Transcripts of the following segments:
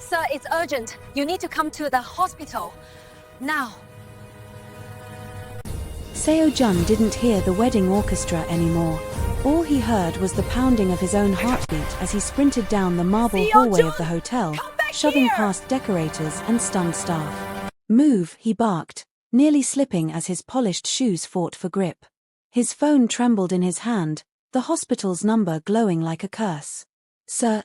Sir, it's urgent. You need to come to the hospital. Now. Seo-jun didn't hear the wedding orchestra anymore. All he heard was the pounding of his own heartbeat as he sprinted down the marble hallway of the hotel, shoving past decorators and stunned staff. "Move," he barked, nearly slipping as his polished shoes fought for grip. His phone trembled in his hand, the hospital's number glowing like a curse. Sir,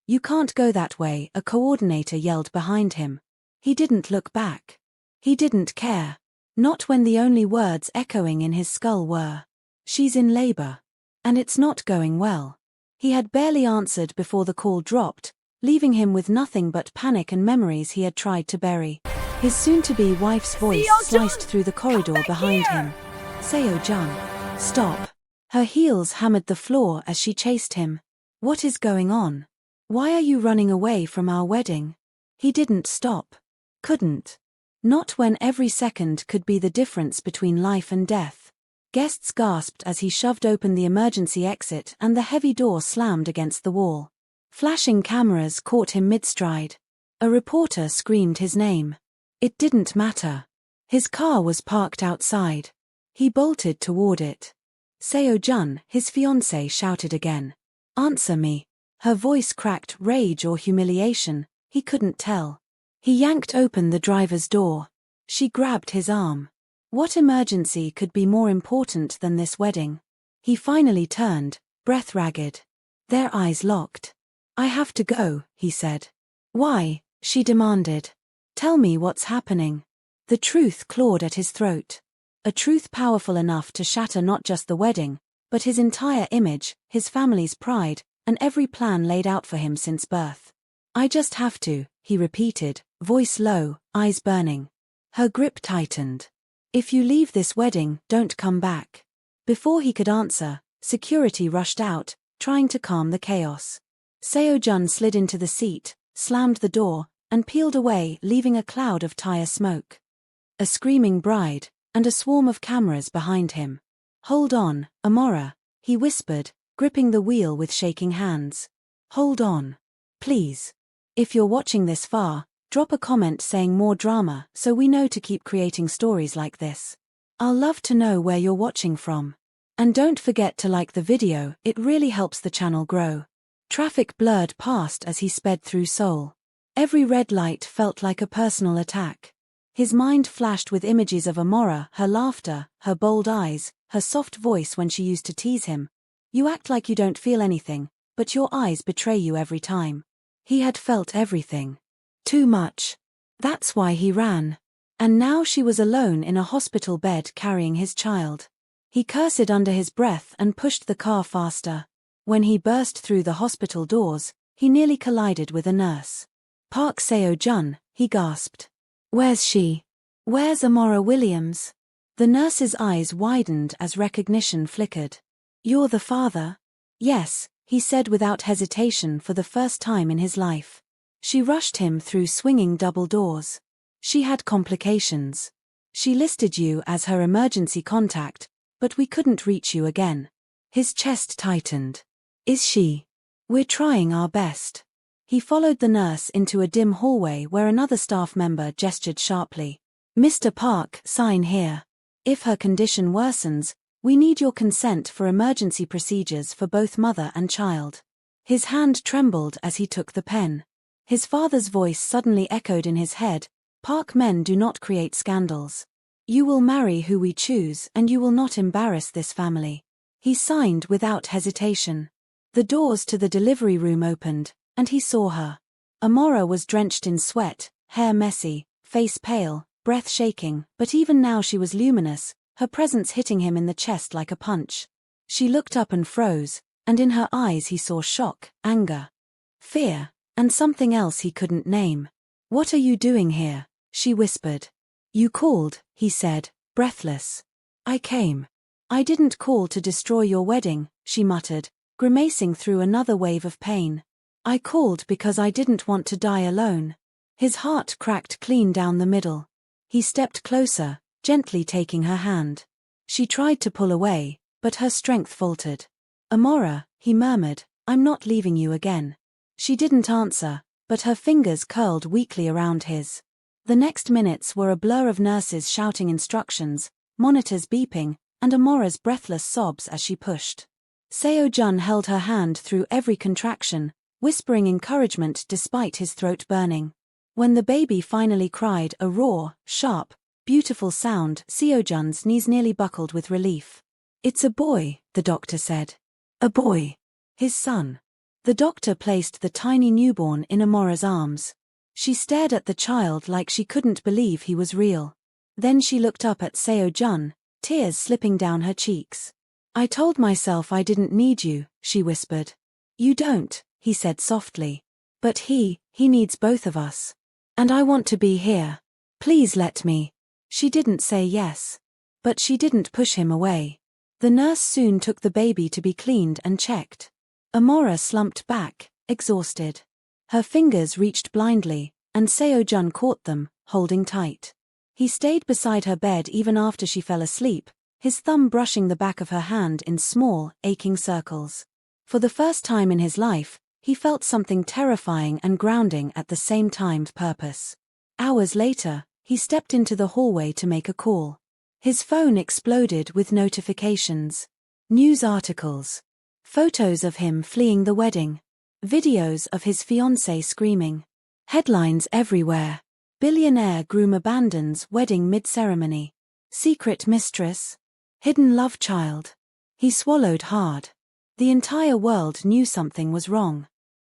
you can't go that way," a coordinator yelled behind him. He didn't look back. He didn't care. Not when the only words echoing in his skull were, "She's in labor. And it's not going well." He had barely answered before the call dropped, leaving him with nothing but panic and memories he had tried to bury. His soon-to-be wife's voice sliced through the corridor behind him. "Seo-jun, stop." Her heels hammered the floor as she chased him. "What is going on? Why are you running away from our wedding?" He didn't stop. Couldn't. Not when every second could be the difference between life and death. Guests gasped as he shoved open the emergency exit and the heavy door slammed against the wall. Flashing cameras caught him mid-stride. A reporter screamed his name. It didn't matter. His car was parked outside. He bolted toward it. "Seo-jun," his fiancée shouted again. "Answer me." Her voice cracked rage or humiliation, he couldn't tell. He yanked open the driver's door. She grabbed his arm. What emergency could be more important than this wedding? He finally turned, breath ragged. Their eyes locked. "I have to go," he said. "Why?" she demanded. "Tell me what's happening." The truth clawed at his throat. A truth powerful enough to shatter not just the wedding, but his entire image, his family's pride, and every plan laid out for him since birth. "I just have to," he repeated, voice low, eyes burning. Her grip tightened. "If you leave this wedding, don't come back." Before he could answer, security rushed out, trying to calm the chaos. Seo-jun slid into the seat, slammed the door, and peeled away, leaving a cloud of tire smoke. A screaming bride, and a swarm of cameras behind him. "Hold on, Amara," he whispered, gripping the wheel with shaking hands. "Hold on. Please. If you're watching this far, drop a comment saying more drama so we know to keep creating stories like this. I'll love to know where you're watching from. And don't forget to like the video, it really helps the channel grow." Traffic blurred past as he sped through Seoul. Every red light felt like a personal attack. His mind flashed with images of Amara, her laughter, her bold eyes, her soft voice when she used to tease him. "You act like you don't feel anything, but your eyes betray you every time." He had felt everything. Too much. That's why he ran. And now she was alone in a hospital bed carrying his child. He cursed under his breath and pushed the car faster. When he burst through the hospital doors, he nearly collided with a nurse. "Park Seo-jun," he gasped. "Where's she? Where's Amara Williams?" The nurse's eyes widened as recognition flickered. "You're the father?" "Yes," he said without hesitation for the first time in his life. She rushed him through swinging double doors. "She had complications. She listed you as her emergency contact, but we couldn't reach you again." His chest tightened. "Is she?" "We're trying our best." He followed the nurse into a dim hallway where another staff member gestured sharply. "Mr. Park, sign here. If her condition worsens, we need your consent for emergency procedures for both mother and child." His hand trembled as he took the pen. His father's voice suddenly echoed in his head, "Park men do not create scandals. You will marry who we choose and you will not embarrass this family." He signed without hesitation. The doors to the delivery room opened, and he saw her. Amara was drenched in sweat, hair messy, face pale, breath shaking, but even now she was luminous, her presence hitting him in the chest like a punch. She looked up and froze, and in her eyes he saw shock, anger, fear, and something else he couldn't name. "What are you doing here?" she whispered. "You called," he said, breathless. "I came." "I didn't call to destroy your wedding," she muttered, grimacing through another wave of pain. "I called because I didn't want to die alone." His heart cracked clean down the middle. He stepped closer, gently taking her hand. She tried to pull away, but her strength faltered. "Amara," he murmured, "I'm not leaving you again." She didn't answer, but her fingers curled weakly around his. The next minutes were a blur of nurses shouting instructions, monitors beeping, and Amora's breathless sobs as she pushed. Seo-jun held her hand through every contraction, whispering encouragement despite his throat burning. When the baby finally cried a raw, sharp, beautiful sound, Seo-jun's knees nearly buckled with relief. "It's a boy," the doctor said. "A boy. His son." The doctor placed the tiny newborn in Amora's arms. She stared at the child like she couldn't believe he was real. Then she looked up at Seo-jun, tears slipping down her cheeks. "I told myself I didn't need you," she whispered. "You don't," he said softly. "But he needs both of us. And I want to be here. Please let me." She didn't say yes. But she didn't push him away. The nurse soon took the baby to be cleaned and checked. Amara slumped back, exhausted. Her fingers reached blindly, and Seo-jun caught them, holding tight. He stayed beside her bed even after she fell asleep, his thumb brushing the back of her hand in small, aching circles. For the first time in his life, he felt something terrifying and grounding at the same time. Purpose. Hours later, he stepped into the hallway to make a call. His phone exploded with notifications. News articles. Photos of him fleeing the wedding. Videos of his fiancée screaming. Headlines everywhere. Billionaire groom abandons wedding mid-ceremony. Secret mistress. Hidden love child. He swallowed hard. The entire world knew something was wrong.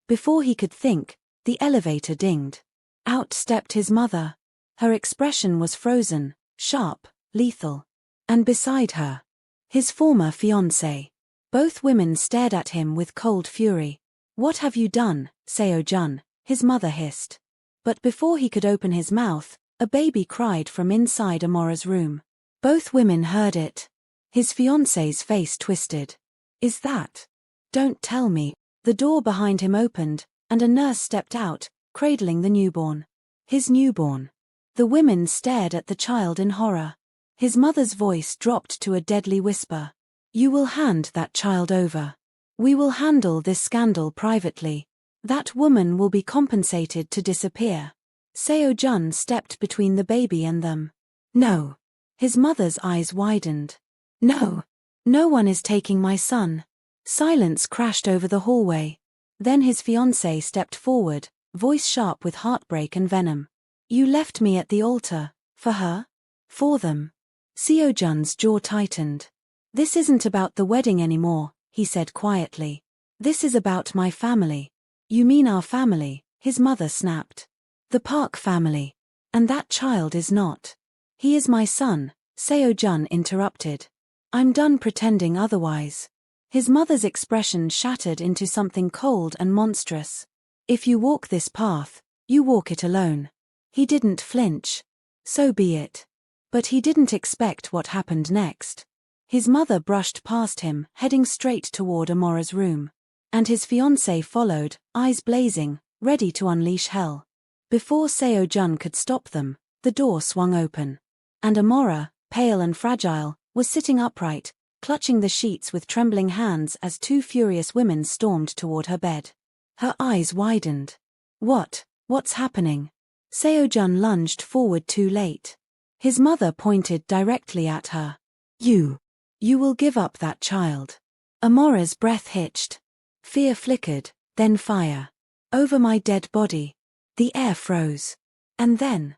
Before he could think, the elevator dinged. Out stepped his mother. Her expression was frozen, sharp, lethal. And beside her, his former fiancée. Both women stared at him with cold fury. "What have you done, Seo-jun?" his mother hissed. But before he could open his mouth, a baby cried from inside Amora's room. Both women heard it. His fiancée's face twisted. "Is that? Don't tell me." The door behind him opened, and a nurse stepped out, cradling the newborn. His newborn. The women stared at the child in horror. His mother's voice dropped to a deadly whisper. "You will hand that child over. We will handle this scandal privately. That woman will be compensated to disappear." Seo-jun stepped between the baby and them. "No." His mother's eyes widened. "No. No one is taking my son." Silence crashed over the hallway. Then his fiancée stepped forward, voice sharp with heartbreak and venom. "You left me at the altar. For her? For them." Seo-jun's jaw tightened. "This isn't about the wedding anymore," he said quietly. "This is about my family." "You mean our family?" his mother snapped. "The Park family. And that child is not." "He is my son," Seo-jun interrupted. "I'm done pretending otherwise." His mother's expression shattered into something cold and monstrous. "If you walk this path, you walk it alone." He didn't flinch. So be it. But he didn't expect what happened next. His mother brushed past him, heading straight toward Amora's room. And his fiancée followed, eyes blazing, ready to unleash hell. Before Seo-jun could stop them, the door swung open. And Amara, pale and fragile, was sitting upright, clutching the sheets with trembling hands as two furious women stormed toward her bed. Her eyes widened. What's happening?" Seo-jun lunged forward too late. His mother pointed directly at her. You will give up that child." Amora's breath hitched. Fear flickered, then fire. "Over my dead body." The air froze. And then,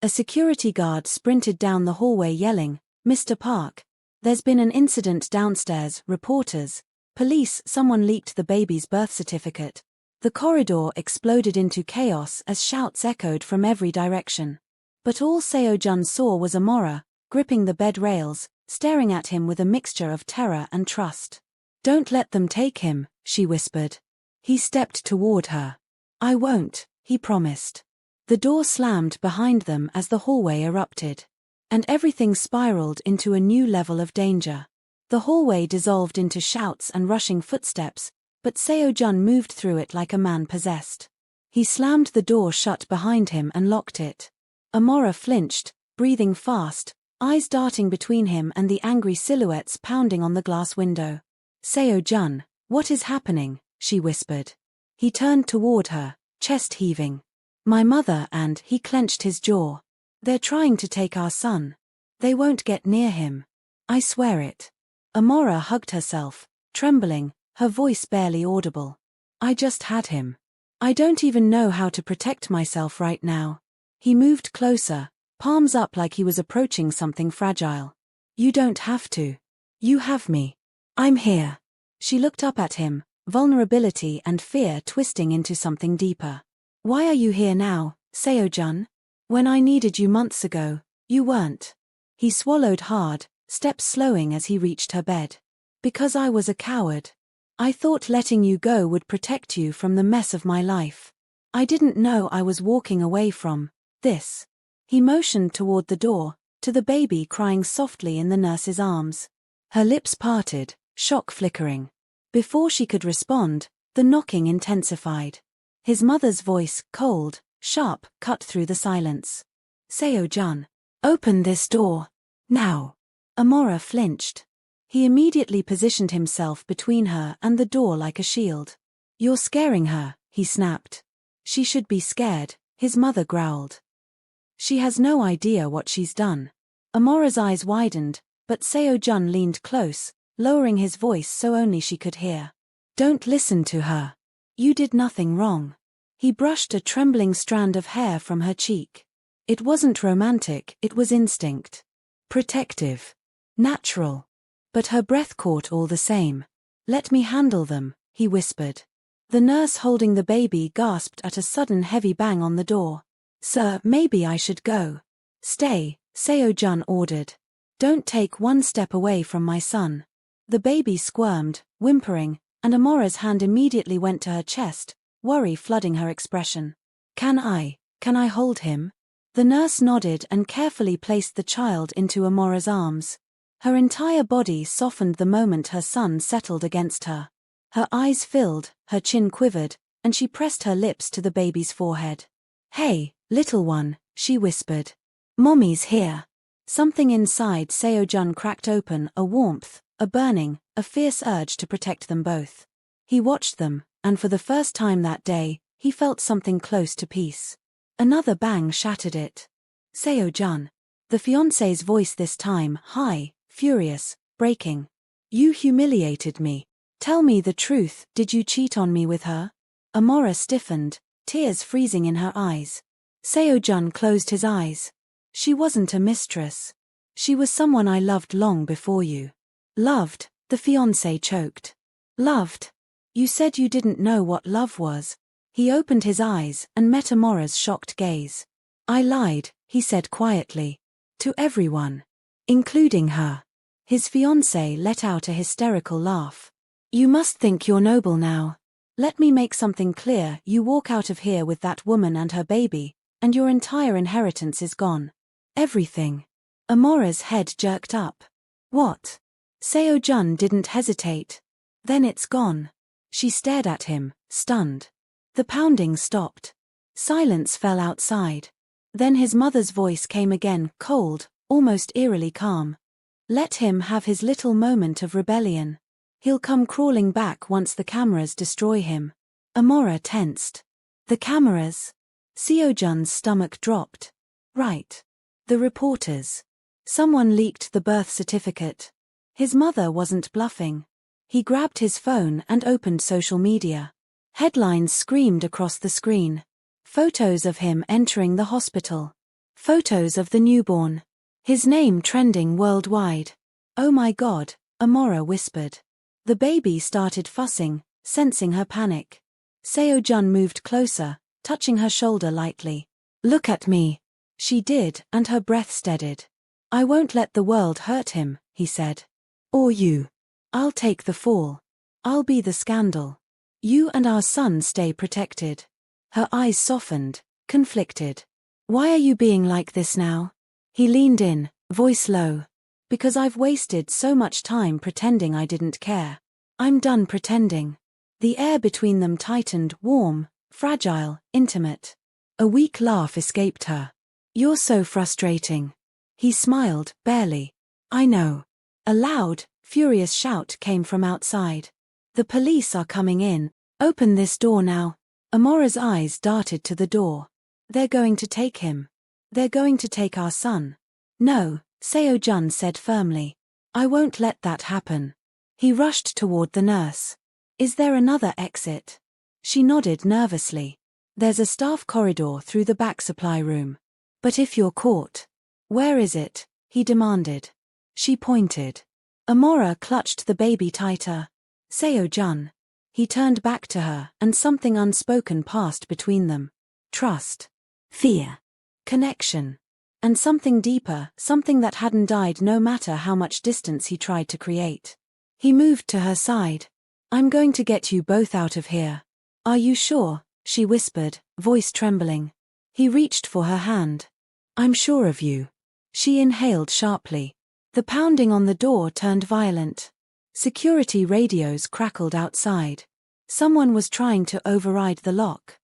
a security guard sprinted down the hallway yelling, "Mr. Park, there's been an incident downstairs, reporters, police, someone leaked the baby's birth certificate." The corridor exploded into chaos as shouts echoed from every direction. But all Seo-jun saw was Amara, gripping the bed rails, staring at him with a mixture of terror and trust. "Don't let them take him," she whispered. He stepped toward her. "I won't," he promised. The door slammed behind them as the hallway erupted. And everything spiraled into a new level of danger. The hallway dissolved into shouts and rushing footsteps, but Seo-jun moved through it like a man possessed. He slammed the door shut behind him and locked it. Amara flinched, breathing fast, eyes darting between him and the angry silhouettes pounding on the glass window. "Seo-jun, what is happening?" she whispered. He turned toward her, chest heaving. My mother and he clenched his jaw. They're trying to take our son. They won't get near him. I swear it. Amara hugged herself, trembling, her voice barely audible. I just had him. I don't even know how to protect myself right now. He moved closer, palms up like he was approaching something fragile. You don't have to. You have me. I'm here. She looked up at him, vulnerability and fear twisting into something deeper. Why are you here now, Seo-jun? When I needed you months ago, you weren't. He swallowed hard, steps slowing as he reached her bed. Because I was a coward. I thought letting you go would protect you from the mess of my life. I didn't know I was walking away from this. He motioned toward the door, to the baby crying softly in the nurse's arms. Her lips parted, shock flickering. Before she could respond, the knocking intensified. His mother's voice, cold, sharp, cut through the silence. Seo-jun, open this door. Now. Amara flinched. He immediately positioned himself between her and the door like a shield. You're scaring her, he snapped. She should be scared, his mother growled. She has no idea what she's done. Amara's eyes widened, but Seo-jun leaned close, lowering his voice so only she could hear. Don't listen to her. You did nothing wrong. He brushed a trembling strand of hair from her cheek. It wasn't romantic, it was instinct. Protective. Natural. But her breath caught all the same. Let me handle them, he whispered. The nurse holding the baby gasped at a sudden heavy bang on the door. Sir, maybe I should go. Stay, Seo-jun ordered. Don't take one step away from my son. The baby squirmed, whimpering, and Amara's hand immediately went to her chest, worry flooding her expression. Can I hold him? The nurse nodded and carefully placed the child into Amara's arms. Her entire body softened the moment her son settled against her. Her eyes filled, her chin quivered, and she pressed her lips to the baby's forehead. Hey, little one, she whispered. Mommy's here. Something inside Seo-jun cracked open, a warmth, a burning, a fierce urge to protect them both. He watched them, and for the first time that day, he felt something close to peace. Another bang shattered it. Seo-jun. The fiancé's voice this time, high, furious, breaking. You humiliated me. Tell me the truth, did you cheat on me with her? Amara stiffened, tears freezing in her eyes. Seo-jun closed his eyes. She wasn't a mistress. She was someone I loved long before you. Loved, the fiancé choked. Loved. You said you didn't know what love was. He opened his eyes and met Amara's shocked gaze. I lied, he said quietly. To everyone. Including her. His fiancée let out a hysterical laugh. You must think you're noble now. Let me make something clear, you walk out of here with that woman and her baby, and your entire inheritance is gone. Everything. Amara's head jerked up. What? Seo-jun didn't hesitate. Then it's gone. She stared at him, stunned. The pounding stopped. Silence fell outside. Then his mother's voice came again, cold, almost eerily calm. Let him have his little moment of rebellion. He'll come crawling back once the cameras destroy him. Amara tensed. The cameras? Seo-jun's stomach dropped. Right. The reporters. Someone leaked the birth certificate. His mother wasn't bluffing. He grabbed his phone and opened social media. Headlines screamed across the screen. Photos of him entering the hospital. Photos of the newborn. His name trending worldwide. Oh my God, Amara whispered. The baby started fussing, sensing her panic. Seo-jun moved closer, touching her shoulder lightly. Look at me. She did, and her breath steadied. I won't let the world hurt him, he said. Or you. I'll take the fall. I'll be the scandal. You and our son stay protected. Her eyes softened, conflicted. Why are you being like this now? He leaned in, voice low. Because I've wasted so much time pretending I didn't care. I'm done pretending. The air between them tightened, warm, fragile, intimate. A weak laugh escaped her. You're so frustrating. He smiled, barely. I know. A loud, furious shout came from outside. The police are coming in. Open this door now. Amora's eyes darted to the door. They're going to take him. They're going to take our son. No, Seo-jun said firmly. I won't let that happen. He rushed toward the nurse. Is there another exit? She nodded nervously. There's a staff corridor through the back supply room. But if you're caught. Where is it? He demanded. She pointed. Amara clutched the baby tighter. Seo-jun. He turned back to her, and something unspoken passed between them. Trust. Fear. Connection. And something deeper, something that hadn't died no matter how much distance he tried to create. He moved to her side. I'm going to get you both out of here. Are you sure? She whispered, voice trembling. He reached for her hand. I'm sure of you. She inhaled sharply. The pounding on the door turned violent. Security radios crackled outside. Someone was trying to override the lock.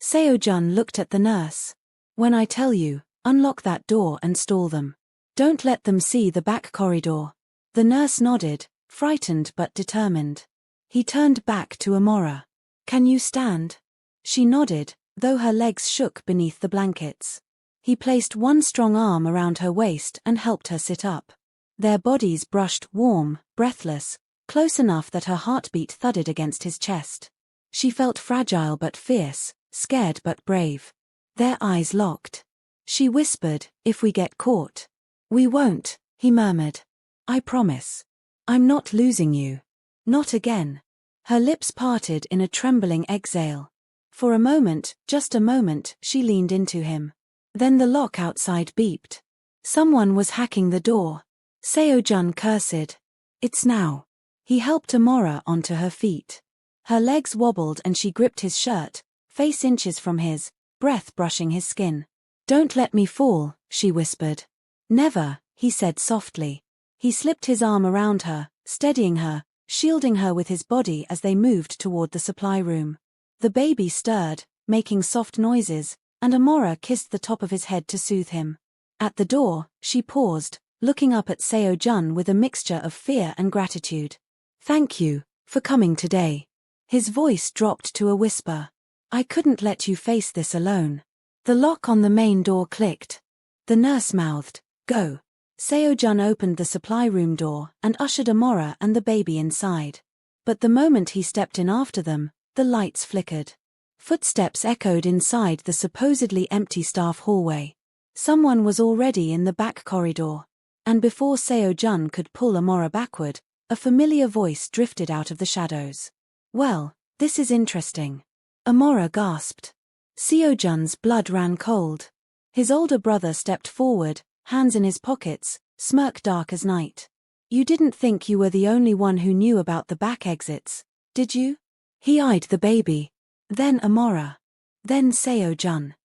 Seo-jun looked at the nurse. When I tell you, unlock that door and stall them. Don't let them see the back corridor. The nurse nodded, frightened but determined. He turned back to Amara. Can you stand? She nodded, though her legs shook beneath the blankets. He placed one strong arm around her waist and helped her sit up. Their bodies brushed warm, breathless, close enough that her heartbeat thudded against his chest. She felt fragile but fierce, scared but brave. Their eyes locked. She whispered, if we get caught. We won't, he murmured. I promise. I'm not losing you. Not again. Her lips parted in a trembling exhale. For a moment, just a moment, she leaned into him. Then the lock outside beeped. Someone was hacking the door. Seo-jun cursed. It's now. He helped Amara onto her feet. Her legs wobbled and she gripped his shirt, face inches from his, breath brushing his skin. Don't let me fall, she whispered. Never, he said softly. He slipped his arm around her, steadying her, shielding her with his body as they moved toward the supply room. The baby stirred, making soft noises, and Amara kissed the top of his head to soothe him. At the door, she paused, looking up at Seo-jun with a mixture of fear and gratitude. Thank you, for coming today. His voice dropped to a whisper. I couldn't let you face this alone. The lock on the main door clicked. The nurse mouthed, go. Seo-jun opened the supply room door and ushered Amara and the baby inside. But the moment he stepped in after them, the lights flickered. Footsteps echoed inside the supposedly empty staff hallway. Someone was already in the back corridor. And before Seo-jun could pull Amara backward, a familiar voice drifted out of the shadows. Well, this is interesting. Amara gasped. Seo-jun's blood ran cold. His older brother stepped forward, hands in his pockets, smirk dark as night. You didn't think you were the only one who knew about the back exits, did you? He eyed the baby. Then Amara. Then Seo-jun.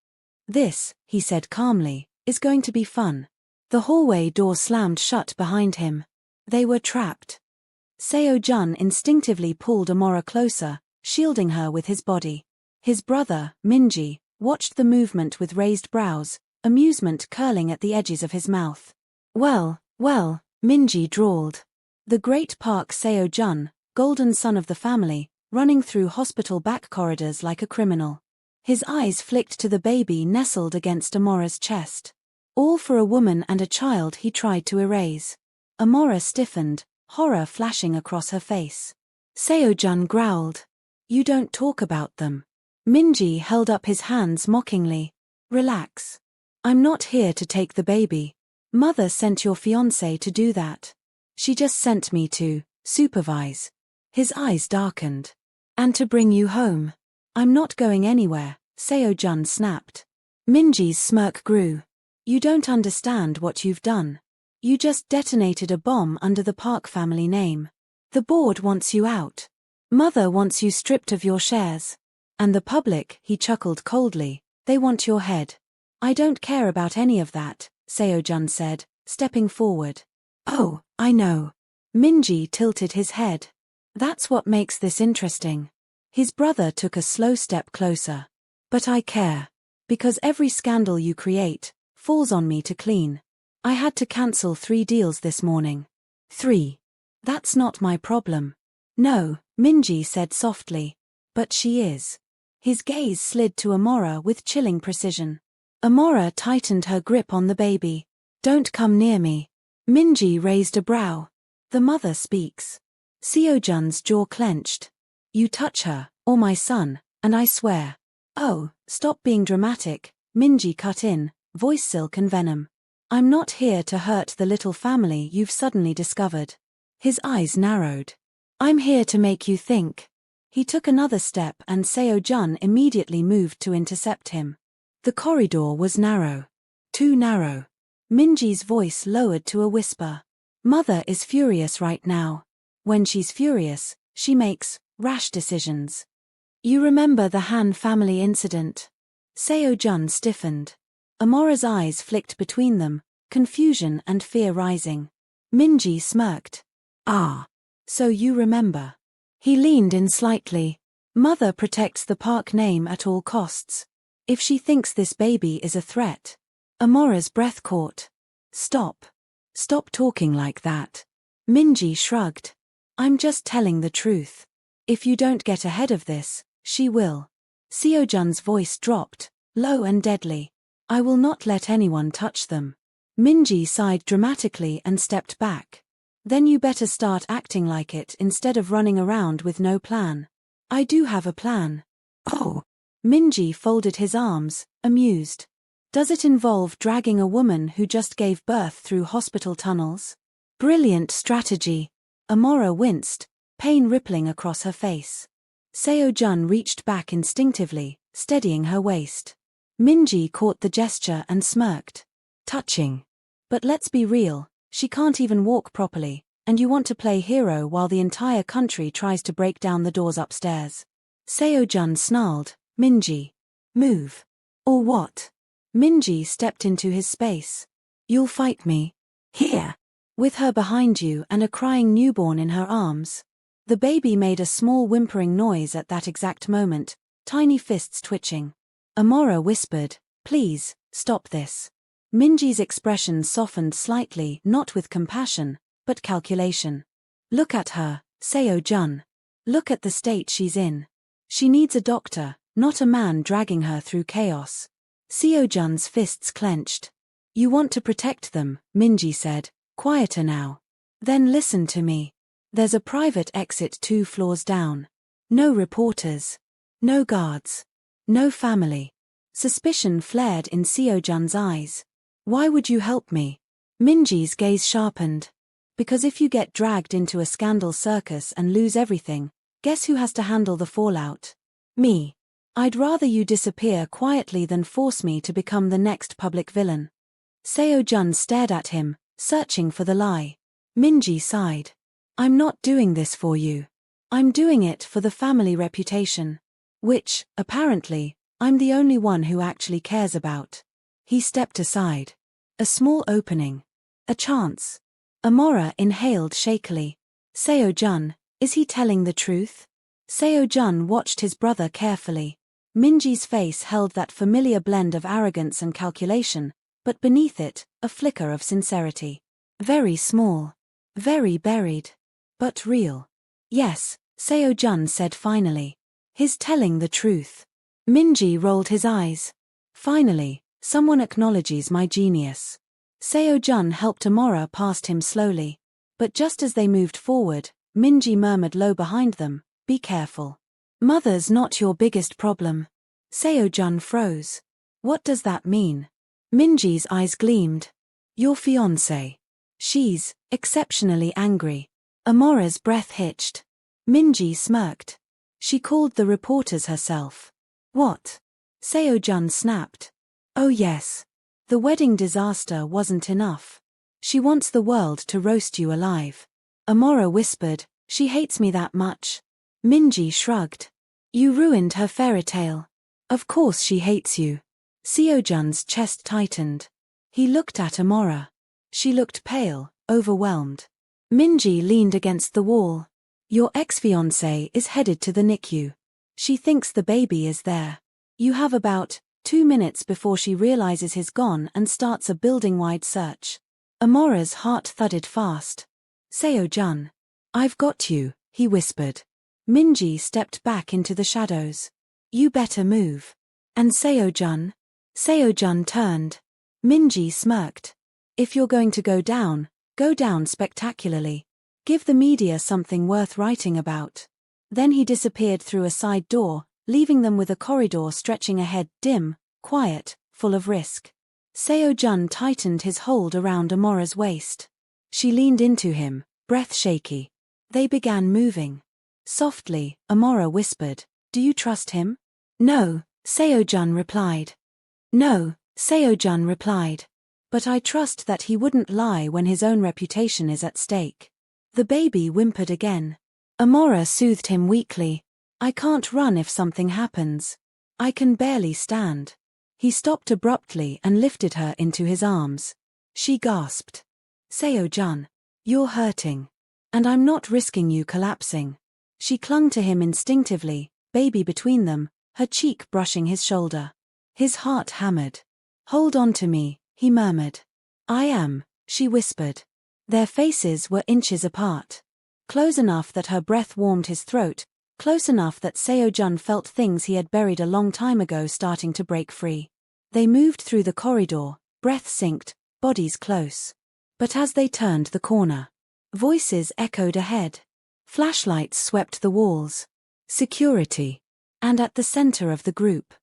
This, he said calmly, is going to be fun. The hallway door slammed shut behind him. They were trapped. Seo-jun instinctively pulled Amara closer, shielding her with his body. His brother, Minjae, watched the movement with raised brows, amusement curling at the edges of his mouth. Well, Minjae drawled. The great Park Seo-jun, golden son of the family, running through hospital back corridors like a criminal. His eyes flicked to the baby nestled against Amara's chest. All for a woman and a child he tried to erase. Amara stiffened, horror flashing across her face. Seo-jun growled. You don't talk about them. Minjae held up his hands mockingly. Relax. I'm not here to take the baby. Mother sent your fiancée to do that. She just sent me to supervise. His eyes darkened. And to bring you home. I'm not going anywhere, Seo-jun snapped. Minjae's smirk grew. You don't understand what you've done. You just detonated a bomb under the Park family name. The board wants you out. Mother wants you stripped of your shares. And the public, he chuckled coldly, they want your head. I don't care about any of that, Seo-jun said, stepping forward. Oh, I know. Minjae tilted his head. That's what makes this interesting. His brother took a slow step closer. But I care. Because every scandal you create falls on me to clean. I had to cancel 3 deals this morning. 3. That's not my problem. No, Minjae said softly. But she is. His gaze slid to Amara with chilling precision. Amara tightened her grip on the baby. "Don't come near me." Minjae raised a brow. The mother speaks. Seo-jun's jaw clenched. "You touch her, or my son, and I swear." "Oh, stop being dramatic," Minjae cut in, voice silk and venom. "I'm not here to hurt the little family you've suddenly discovered." His eyes narrowed. "I'm here to make you think." He took another step and Seo-jun immediately moved to intercept him. The corridor was narrow. Too narrow. Minji's voice lowered to a whisper. "Mother is furious right now. When she's furious, she makes rash decisions. You remember the Han family incident?" Seo-jun stiffened. Amara's eyes flicked between them, confusion and fear rising. Minjae smirked. "Ah. So you remember." He leaned in slightly. "Mother protects the park name at all costs. If she thinks this baby is a threat." Amara's breath caught. "Stop. Stop talking like that." Minjae shrugged. "I'm just telling the truth. If you don't get ahead of this, she will." Seo-jun's voice dropped, low and deadly. "I will not let anyone touch them." Minjae sighed dramatically and stepped back. "Then you better start acting like it instead of running around with no plan." "I do have a plan." "Oh." Minjae folded his arms, amused. "Does it involve dragging a woman who just gave birth through hospital tunnels?" "Brilliant strategy." Amara winced, pain rippling across her face. Seo-jun reached back instinctively, steadying her waist. Minjae caught the gesture and smirked. "Touching. But let's be real, she can't even walk properly, and you want to play hero while the entire country tries to break down the doors upstairs." Seo-jun snarled, "Minjae. Move." "Or what?" Minjae stepped into his space. "You'll fight me." "Here." With her behind you and a crying newborn in her arms. The baby made a small whimpering noise at that exact moment, tiny fists twitching. Amara whispered, "Please, stop this." Minji's expression softened slightly, not with compassion, but calculation. "Look at her, Seo-jun. Look at the state she's in. She needs a doctor, not a man dragging her through chaos." Seo-jun's fists clenched. "You want to protect them," Minjae said, quieter now. "Then listen to me. There's a private exit 2 floors down. No reporters. No guards. No family." Suspicion flared in Seo-jun's eyes. "Why would you help me?" Minji's gaze sharpened. "Because if you get dragged into a scandal circus and lose everything, guess who has to handle the fallout? Me. I'd rather you disappear quietly than force me to become the next public villain." Seo-jun stared at him, searching for the lie. Minjae sighed. "I'm not doing this for you. I'm doing it for the family reputation. Which, apparently, I'm the only one who actually cares about." He stepped aside. A small opening. A chance. Amara inhaled shakily. "Seo-jun, is he telling the truth?" Seo-jun watched his brother carefully. Minji's face held that familiar blend of arrogance and calculation, but beneath it, a flicker of sincerity. Very small. Very buried. But real. "Yes," Seo-jun said finally. "He's telling the truth." Minjae rolled his eyes. "Finally, someone acknowledges my genius." Seo-jun helped Amara past him slowly. But just as they moved forward, Minjae murmured low behind them, "Be careful. Mother's not your biggest problem." Seo-jun froze. "What does that mean?" Minji's eyes gleamed. "Your fiancée. She's exceptionally angry." Amara's breath hitched. Minjae smirked. "She called the reporters herself." "What?" Seo-jun snapped. "Oh yes. The wedding disaster wasn't enough. She wants the world to roast you alive." Amara whispered, "She hates me that much." Minjae shrugged. "You ruined her fairy tale. Of course she hates you." Seo-jun's chest tightened. He looked at Amara. She looked pale, overwhelmed. Minjae leaned against the wall. "Your ex-fiancée is headed to the NICU. She thinks the baby is there. You have about 2 minutes before she realizes he's gone and starts a building-wide search." Amara's heart thudded fast. "Seo-jun. I've got you," he whispered. Minjae stepped back into the shadows. You better move. And Seo-jun? Seo-jun turned. Minjae smirked. If you're going to go down spectacularly. Give the media something worth writing about. Then he disappeared through a side door, leaving them with a corridor stretching ahead, dim, quiet, full of risk. Seo-jun tightened his hold around Amara's waist. She leaned into him, breath shaky. They began moving. Softly, Amara whispered, "Do you trust him?" "No," Seo-jun replied. "No," Seo-jun replied. "But I trust that he wouldn't lie when his own reputation is at stake." The baby whimpered again. Amara soothed him weakly. "I can't run if something happens. I can barely stand." He stopped abruptly and lifted her into his arms. She gasped. "Seo-jun, you're hurting. And I'm not risking you collapsing." She clung to him instinctively, baby between them, her cheek brushing his shoulder. His heart hammered. "Hold on to me," he murmured. "I am," she whispered. Their faces were inches apart. Close enough that her breath warmed his throat, close enough that Seo-jun felt things he had buried a long time ago starting to break free. They moved through the corridor, breath synced, bodies close. But as they turned the corner, voices echoed ahead. Flashlights swept the walls. Security. And at the center of the group,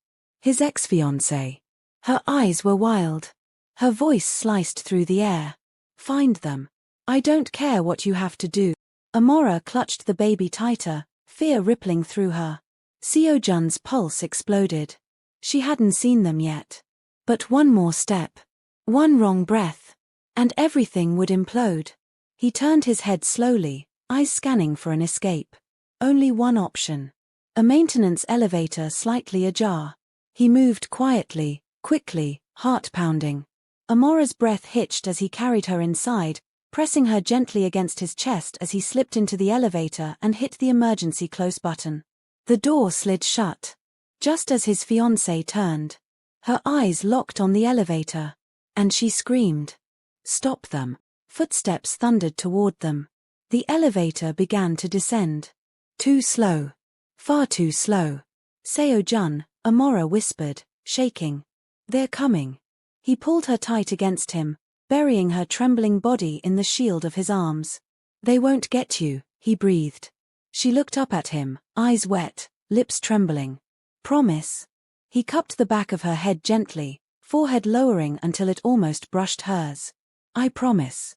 his ex-fiancée. Her eyes were wild. Her voice sliced through the air. "Find them. I don't care what you have to do." Amara clutched the baby tighter, fear rippling through her. Seo-jun's pulse exploded. She hadn't seen them yet. But one more step. One wrong breath. And everything would implode. He turned his head slowly, eyes scanning for an escape. Only one option. A maintenance elevator slightly ajar. He moved quietly, quickly, heart pounding. Amara's breath hitched as he carried her inside, pressing her gently against his chest as he slipped into the elevator and hit the emergency close button. The door slid shut. Just as his fiancée turned. Her eyes locked on the elevator. And she screamed. "Stop them." Footsteps thundered toward them. The elevator began to descend. Too slow. Far too slow. "Seo-jun," Amara whispered, shaking. "They're coming." He pulled her tight against him, burying her trembling body in the shield of his arms. "They won't get you," he breathed. She looked up at him, eyes wet, lips trembling. "Promise." He cupped the back of her head gently, forehead lowering until it almost brushed hers. "I promise."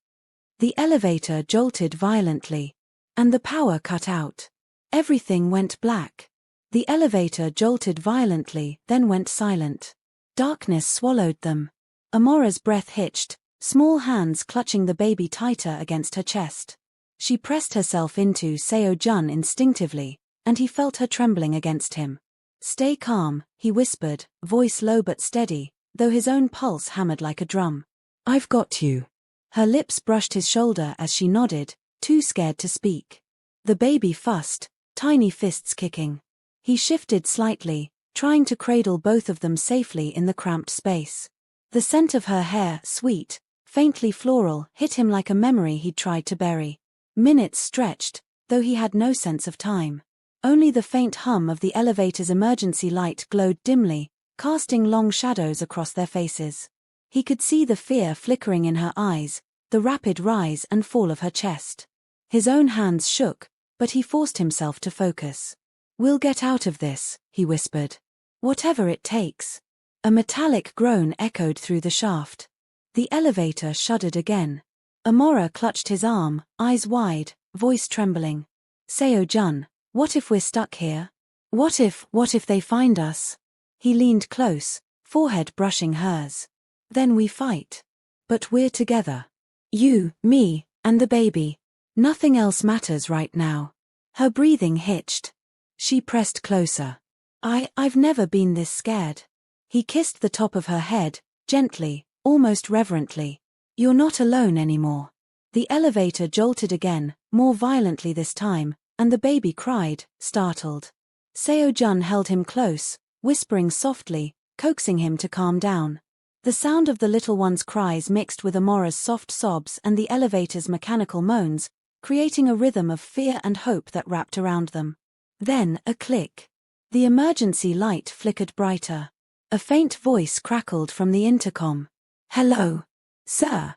The elevator jolted violently. And the power cut out. Everything went black. The elevator jolted violently, then went silent. Darkness swallowed them. Amara's breath hitched, small hands clutching the baby tighter against her chest. She pressed herself into Seo-jun instinctively, and he felt her trembling against him. "Stay calm," he whispered, voice low but steady, though his own pulse hammered like a drum. "I've got you." Her lips brushed his shoulder as she nodded, too scared to speak. The baby fussed, tiny fists kicking. He shifted slightly, trying to cradle both of them safely in the cramped space. The scent of her hair, sweet, faintly floral, hit him like a memory he'd tried to bury. Minutes stretched, though he had no sense of time. Only the faint hum of the elevator's emergency light glowed dimly, casting long shadows across their faces. He could see the fear flickering in her eyes, the rapid rise and fall of her chest. His own hands shook, but he forced himself to focus. "We'll get out of this," he whispered. "Whatever it takes." A metallic groan echoed through the shaft. The elevator shuddered again. Amara clutched his arm, eyes wide, voice trembling. "Seo-jun, what if we're stuck here? What if they find us?" He leaned close, forehead brushing hers. "Then we fight. But we're together. You, me, and the baby. Nothing else matters right now." Her breathing hitched. She pressed closer. I've never been this scared." He kissed the top of her head, gently, almost reverently. "You're not alone anymore." The elevator jolted again, more violently this time, and the baby cried, startled. Seo-jun held him close, whispering softly, coaxing him to calm down. The sound of the little one's cries mixed with Amara's soft sobs and the elevator's mechanical moans, creating a rhythm of fear and hope that wrapped around them. Then, a click. The emergency light flickered brighter. A faint voice crackled from the intercom. "Hello, sir.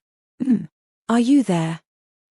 Are you there?"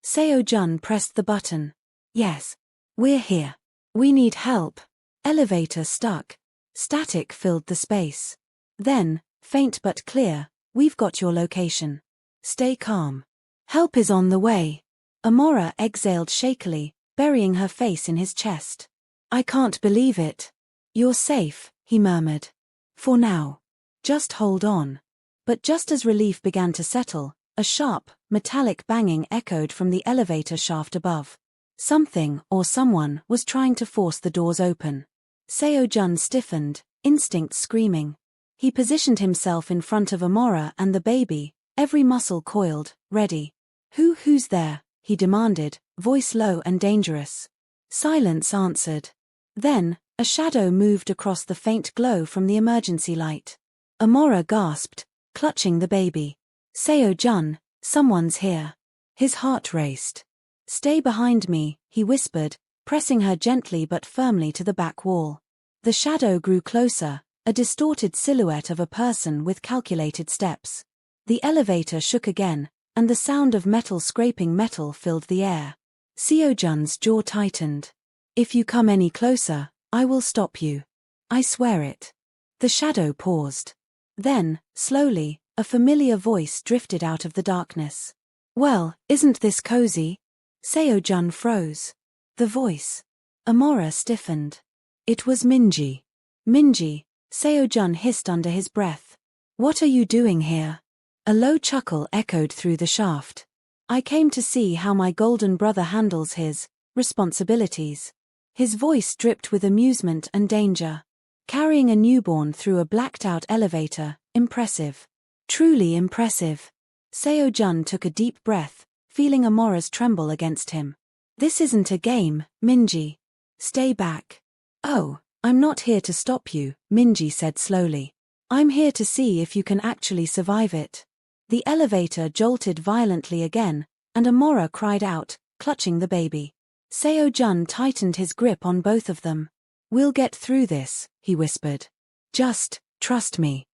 Seo-jun pressed the button. "Yes. We're here. We need help." Elevator stuck. Static filled the space. Then, faint but clear, "We've got your location. Stay calm. Help is on the way." Amara exhaled shakily, burying her face in his chest. "I can't believe it." "You're safe," he murmured. "For now. Just hold on." But just as relief began to settle, a sharp, metallic banging echoed from the elevator shaft above. Something, or someone, was trying to force the doors open. Seo-jun stiffened, instinct screaming. He positioned himself in front of Amara and the baby, every muscle coiled, ready. Who's there?" he demanded, voice low and dangerous. Silence answered. Then, a shadow moved across the faint glow from the emergency light. Amara gasped, clutching the baby. "Seo-jun, someone's here." His heart raced. "Stay behind me," he whispered, pressing her gently but firmly to the back wall. The shadow grew closer, a distorted silhouette of a person with calculated steps. The elevator shook again, and the sound of metal scraping metal filled the air. Seo-jun's jaw tightened. "If you come any closer, I will stop you. I swear it." The shadow paused. Then, slowly, a familiar voice drifted out of the darkness. "Well, isn't this cozy?" Seo-jun froze. The voice. Amara stiffened. It was Minjae. "Minjae," Seo-jun hissed under his breath. "What are you doing here?" A low chuckle echoed through the shaft. "I came to see how my golden brother handles his responsibilities." His voice dripped with amusement and danger. Carrying a newborn through a blacked-out elevator, impressive. Truly impressive. Seo-jun took a deep breath, feeling Amara's tremble against him. "This isn't a game, Minjae. Stay back." "Oh, I'm not here to stop you," Minjae said slowly. "I'm here to see if you can actually survive it." The elevator jolted violently again, and Amara cried out, clutching the baby. Seo-jun tightened his grip on both of them. "We'll get through this," he whispered. "Just, trust me."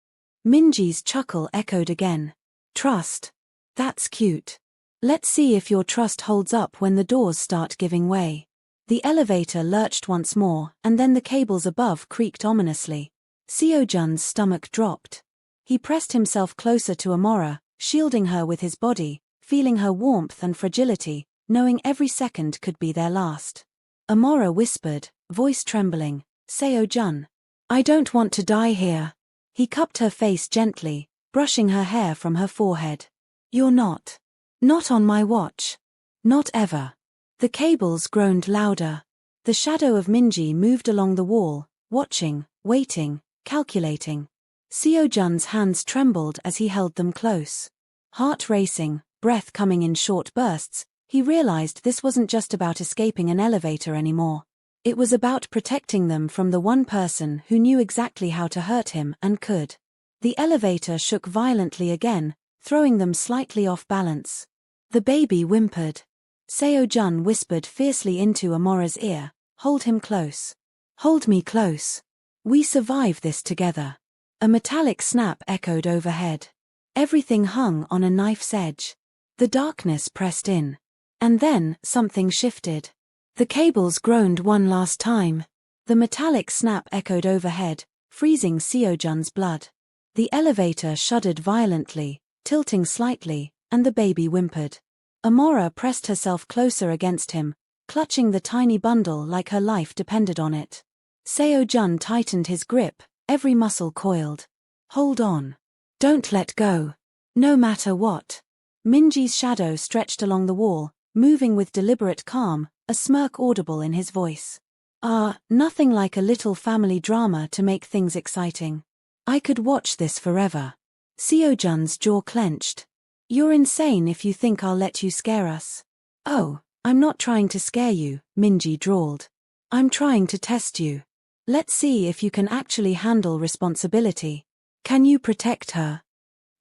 Minji's chuckle echoed again. "Trust? That's cute. Let's see if your trust holds up when the doors start giving way." The elevator lurched once more, and then the cables above creaked ominously. Seo-jun's stomach dropped. He pressed himself closer to Amara, shielding her with his body, feeling her warmth and fragility, knowing every second could be their last. Amara whispered, voice trembling, "Seo-jun, I don't want to die here." He cupped her face gently, brushing her hair from her forehead. "You're not. Not on my watch. Not ever." The cables groaned louder. The shadow of Minjae moved along the wall, watching, waiting, calculating. Seo-jun's hands trembled as he held them close. Heart racing, breath coming in short bursts, he realized this wasn't just about escaping an elevator anymore. It was about protecting them from the one person who knew exactly how to hurt him and could. The elevator shook violently again, throwing them slightly off balance. The baby whimpered. Seo-jun whispered fiercely into Amara's ear, "Hold him close. Hold me close. We survive this together." A metallic snap echoed overhead. Everything hung on a knife's edge. The darkness pressed in. And then, something shifted. The cables groaned one last time. The metallic snap echoed overhead, freezing Seo-jun's blood. The elevator shuddered violently, tilting slightly, and the baby whimpered. Amara pressed herself closer against him, clutching the tiny bundle like her life depended on it. Seo-jun tightened his grip, every muscle coiled. "Hold on. Don't let go. No matter what." Minji's shadow stretched along the wall, moving with deliberate calm, a smirk audible in his voice. Nothing like a little family drama to make things exciting. I could watch this forever." Seo-jun's jaw clenched. "You're insane if you think I'll let you scare us." "Oh, I'm not trying to scare you," Minjae drawled. "I'm trying to test you. Let's see if you can actually handle responsibility. Can you protect her?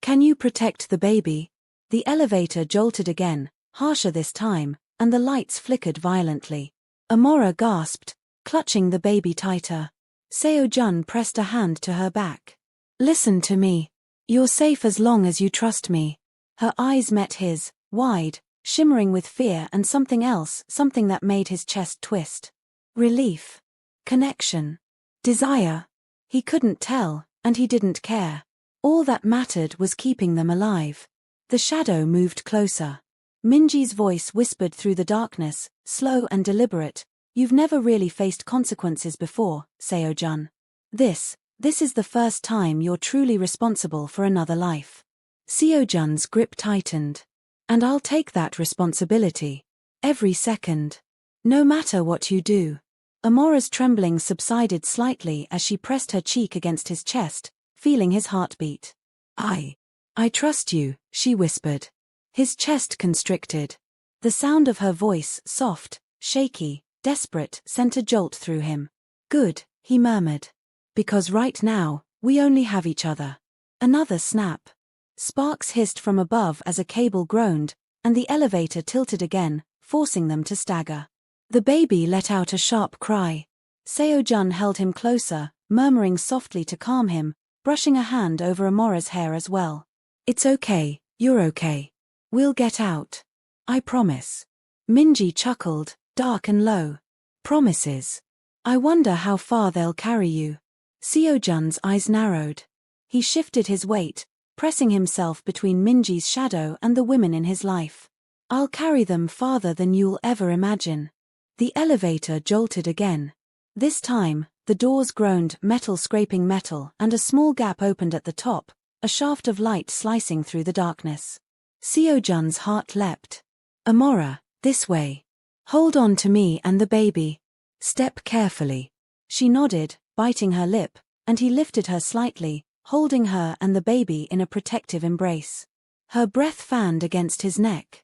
Can you protect the baby?" The elevator jolted again, harsher this time, and the lights flickered violently. Amara gasped, clutching the baby tighter. Seo-jun pressed a hand to her back. Listen to me. You're safe as long as you trust me. Her eyes met his, wide, shimmering with fear and something else, something that made his chest twist. Relief. Connection. Desire. He couldn't tell, and he didn't care. All that mattered was keeping them alive. The shadow moved closer. Minjae's voice whispered through the darkness, slow and deliberate. You've never really faced consequences before, Seo-jun. This is the first time you're truly responsible for another life. Seo-jun's grip tightened. And I'll take that responsibility. Every second. No matter what you do. Amara's trembling subsided slightly as she pressed her cheek against his chest, feeling his heartbeat. I trust you, she whispered. His chest constricted. The sound of her voice, soft, shaky, desperate, sent a jolt through him. Good, he murmured. Because right now, we only have each other. Another snap. Sparks hissed from above as a cable groaned, and the elevator tilted again, forcing them to stagger. The baby let out a sharp cry. Seo-jun held him closer, murmuring softly to calm him, brushing a hand over Amara's hair as well. It's okay, you're okay. We'll get out. I promise. Minjae chuckled, dark and low. Promises. I wonder how far they'll carry you. Seo-jun's eyes narrowed. He shifted his weight, pressing himself between Minjae's shadow and the women in his life. I'll carry them farther than you'll ever imagine. The elevator jolted again. This time, the doors groaned, metal scraping metal, and a small gap opened at the top, a shaft of light slicing through the darkness. Seo-jun's heart leapt. Amara, this way. Hold on to me and the baby. Step carefully. She nodded, biting her lip, and he lifted her slightly, holding her and the baby in a protective embrace. Her breath fanned against his neck.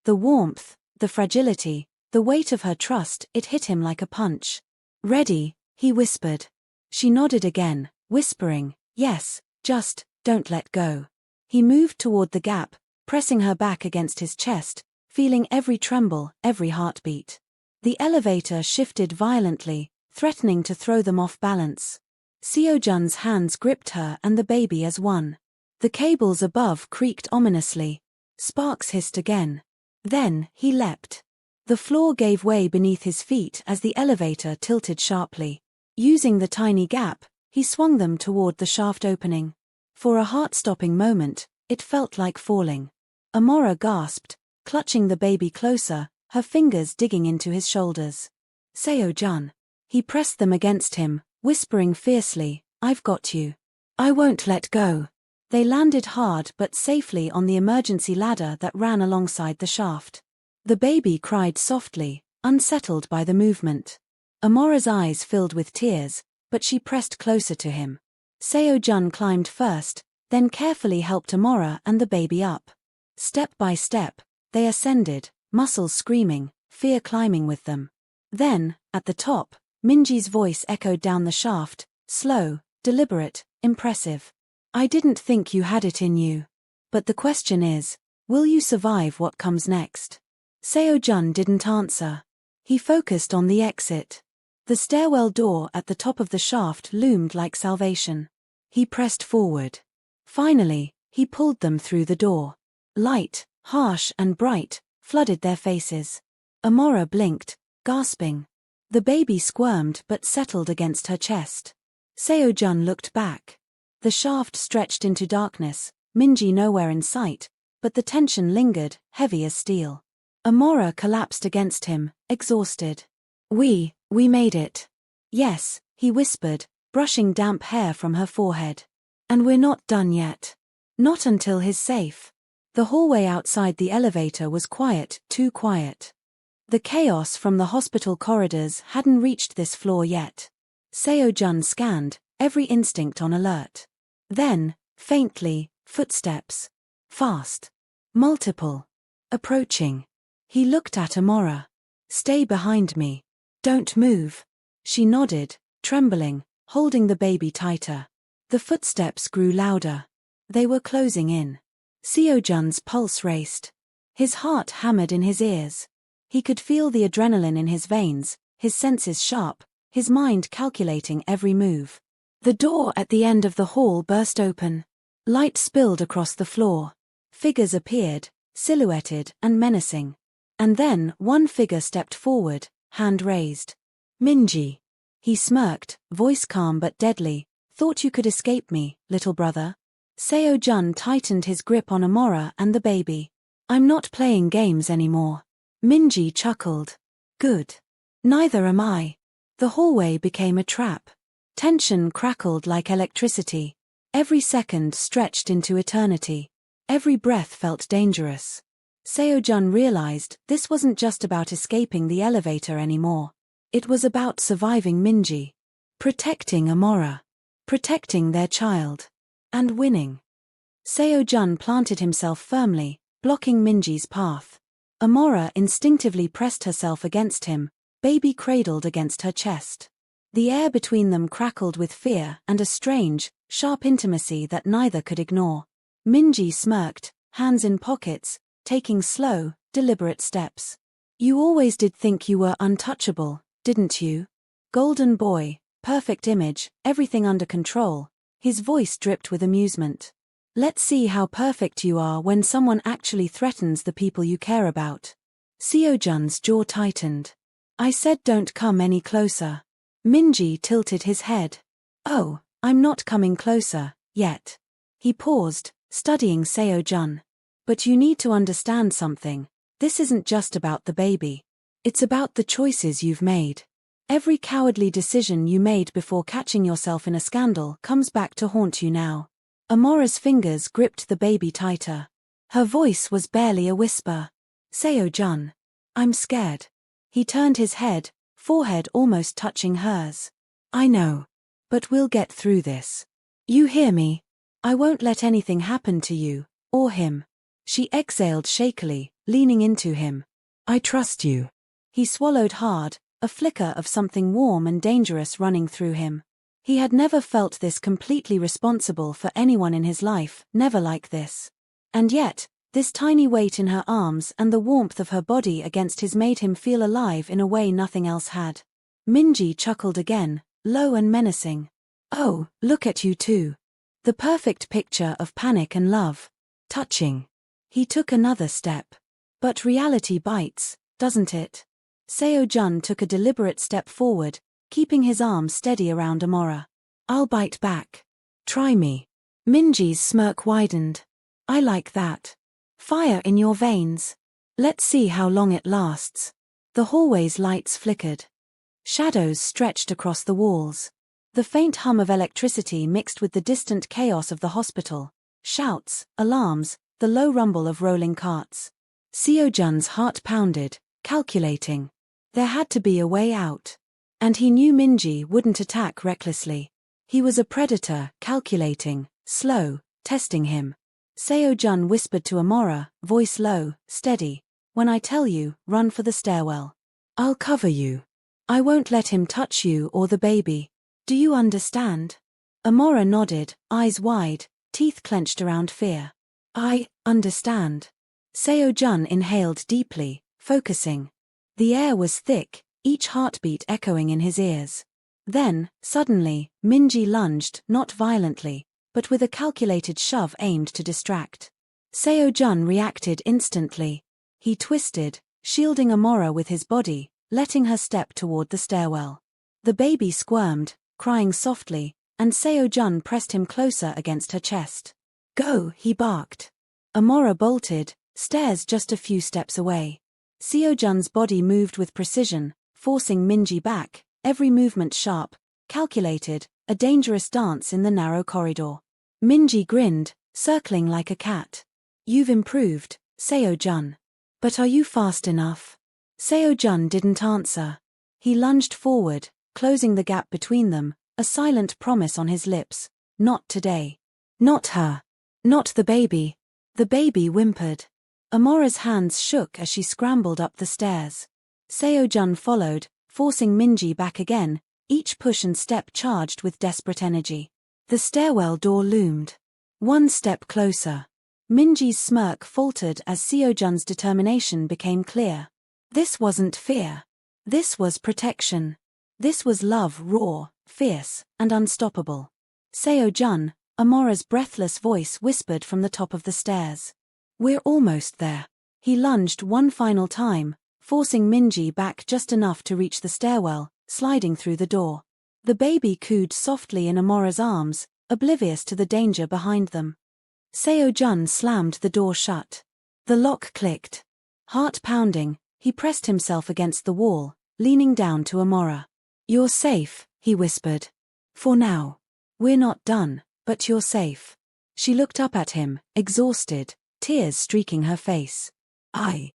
The warmth, the fragility, the weight of her trust, it hit him like a punch. Ready, he whispered. She nodded again, whispering, yes, just, don't let go. He moved toward the gap, pressing her back against his chest, feeling every tremble, every heartbeat. The elevator shifted violently, threatening to throw them off balance. Seo-jun's hands gripped her and the baby as one. The cables above creaked ominously. Sparks hissed again. Then, he leapt. The floor gave way beneath his feet as the elevator tilted sharply. Using the tiny gap, he swung them toward the shaft opening. For a heart-stopping moment, it felt like falling. Amara gasped, clutching the baby closer, her fingers digging into his shoulders. Seo-jun. He pressed them against him, whispering fiercely, I've got you. I won't let go. They landed hard but safely on the emergency ladder that ran alongside the shaft. The baby cried softly, unsettled by the movement. Amara's eyes filled with tears, but she pressed closer to him. Seo-jun climbed first, then carefully helped Amara and the baby up. Step by step, they ascended, muscles screaming, fear climbing with them. Then, at the top, Minjae's voice echoed down the shaft, slow, deliberate, impressive. I didn't think you had it in you. But the question is, will you survive what comes next? Seo-jun didn't answer. He focused on the exit. The stairwell door at the top of the shaft loomed like salvation. He pressed forward. Finally, he pulled them through the door. Light, harsh and bright, flooded their faces. Amara blinked, gasping. The baby squirmed but settled against her chest. Seo-jun looked back. The shaft stretched into darkness, Minjae nowhere in sight, but the tension lingered, heavy as steel. Amara collapsed against him, exhausted. We made it. Yes, he whispered, brushing damp hair from her forehead. And we're not done yet. Not until he's safe. The hallway outside the elevator was quiet, too quiet. The chaos from the hospital corridors hadn't reached this floor yet. Seo-jun scanned, every instinct on alert. Then, faintly, footsteps. Fast. Multiple. Approaching. He looked at Amara. Stay behind me. Don't move. She nodded, trembling, holding the baby tighter. The footsteps grew louder. They were closing in. Seo-jun's pulse raced. His heart hammered in his ears. He could feel the adrenaline in his veins, his senses sharp, his mind calculating every move. The door at the end of the hall burst open. Light spilled across the floor. Figures appeared, silhouetted and menacing. And then one figure stepped forward, hand raised. Minjae. He smirked, voice calm but deadly. Thought you could escape me, little brother? Seo-jun tightened his grip on Amara and the baby. I'm not playing games anymore. Minjae chuckled. Good. Neither am I. The hallway became a trap. Tension crackled like electricity. Every second stretched into eternity. Every breath felt dangerous. Seo-jun realized this wasn't just about escaping the elevator anymore. It was about surviving Minjae. Protecting Amara. Protecting their child. And winning. Seo-jun planted himself firmly, blocking Minjae's path. Amara instinctively pressed herself against him, baby cradled against her chest. The air between them crackled with fear and a strange, sharp intimacy that neither could ignore. Minjae smirked, hands in pockets, taking slow, deliberate steps. You always did think you were untouchable, didn't you? Golden boy, perfect image, everything under control. His voice dripped with amusement. Let's see how perfect you are when someone actually threatens the people you care about. Seo-jun's jaw tightened. I said don't come any closer. Minjae tilted his head. Oh, I'm not coming closer, yet. He paused, studying Seo-jun. But you need to understand something. This isn't just about the baby. It's about the choices you've made. Every cowardly decision you made before catching yourself in a scandal comes back to haunt you now. Amara's fingers gripped the baby tighter. Her voice was barely a whisper. Seo-jun. I'm scared. He turned his head, forehead almost touching hers. I know. But we'll get through this. You hear me? I won't let anything happen to you, or him. She exhaled shakily, leaning into him. I trust you. He swallowed hard, a flicker of something warm and dangerous running through him. He had never felt this completely responsible for anyone in his life, never like this. And yet, this tiny weight in her arms and the warmth of her body against his made him feel alive in a way nothing else had. Minjae chuckled again, low and menacing. Oh, look at you two. The perfect picture of panic and love. Touching. He took another step. But reality bites, doesn't it? Seo-jun took a deliberate step forward, keeping his arm steady around Amara. I'll bite back. Try me. Minjae's smirk widened. I like that. Fire in your veins. Let's see how long it lasts. The hallway's lights flickered. Shadows stretched across the walls. The faint hum of electricity mixed with the distant chaos of the hospital. Shouts, alarms, the low rumble of rolling carts. Seo-jun's heart pounded, calculating. There had to be a way out. And he knew Minjae wouldn't attack recklessly. He was a predator, calculating, slow, testing him. Seo-jun whispered to Amara, voice low, steady. When I tell you, run for the stairwell. I'll cover you. I won't let him touch you or the baby. Do you understand? Amara nodded, eyes wide, teeth clenched around fear. I understand. Seo-jun inhaled deeply, focusing. The air was thick, each heartbeat echoing in his ears. Then, suddenly, Minjae lunged, not violently, but with a calculated shove aimed to distract. Seo-jun reacted instantly. He twisted, shielding Amara with his body, letting her step toward the stairwell. The baby squirmed, crying softly, and Seo-jun pressed him closer against her chest. Go, he barked. Amara bolted, stairs just a few steps away. Seo-jun's body moved with precision, forcing Minjae back, every movement sharp, calculated, a dangerous dance in the narrow corridor. Minjae grinned, circling like a cat. You've improved, Seo-jun. But are you fast enough? Seo-jun didn't answer. He lunged forward, closing the gap between them, a silent promise on his lips. Not today. Not her. Not the baby. The baby whimpered. Amara's hands shook as she scrambled up the stairs. Seo-jun followed, forcing Minjae back again, each push and step charged with desperate energy. The stairwell door loomed. One step closer. Minjae's smirk faltered as Seo-jun's determination became clear. This wasn't fear. This was protection. This was love, raw, fierce, and unstoppable. Seo-jun, Amora's breathless voice whispered from the top of the stairs. We're almost there. He lunged one final time, forcing Minjae back just enough to reach the stairwell, sliding through the door. The baby cooed softly in Amora's arms, oblivious to the danger behind them. Seo-jun slammed the door shut. The lock clicked. Heart pounding, he pressed himself against the wall, leaning down to Amara. You're safe, he whispered. For now. We're not done, but you're safe. She looked up at him, exhausted, tears streaking her face. I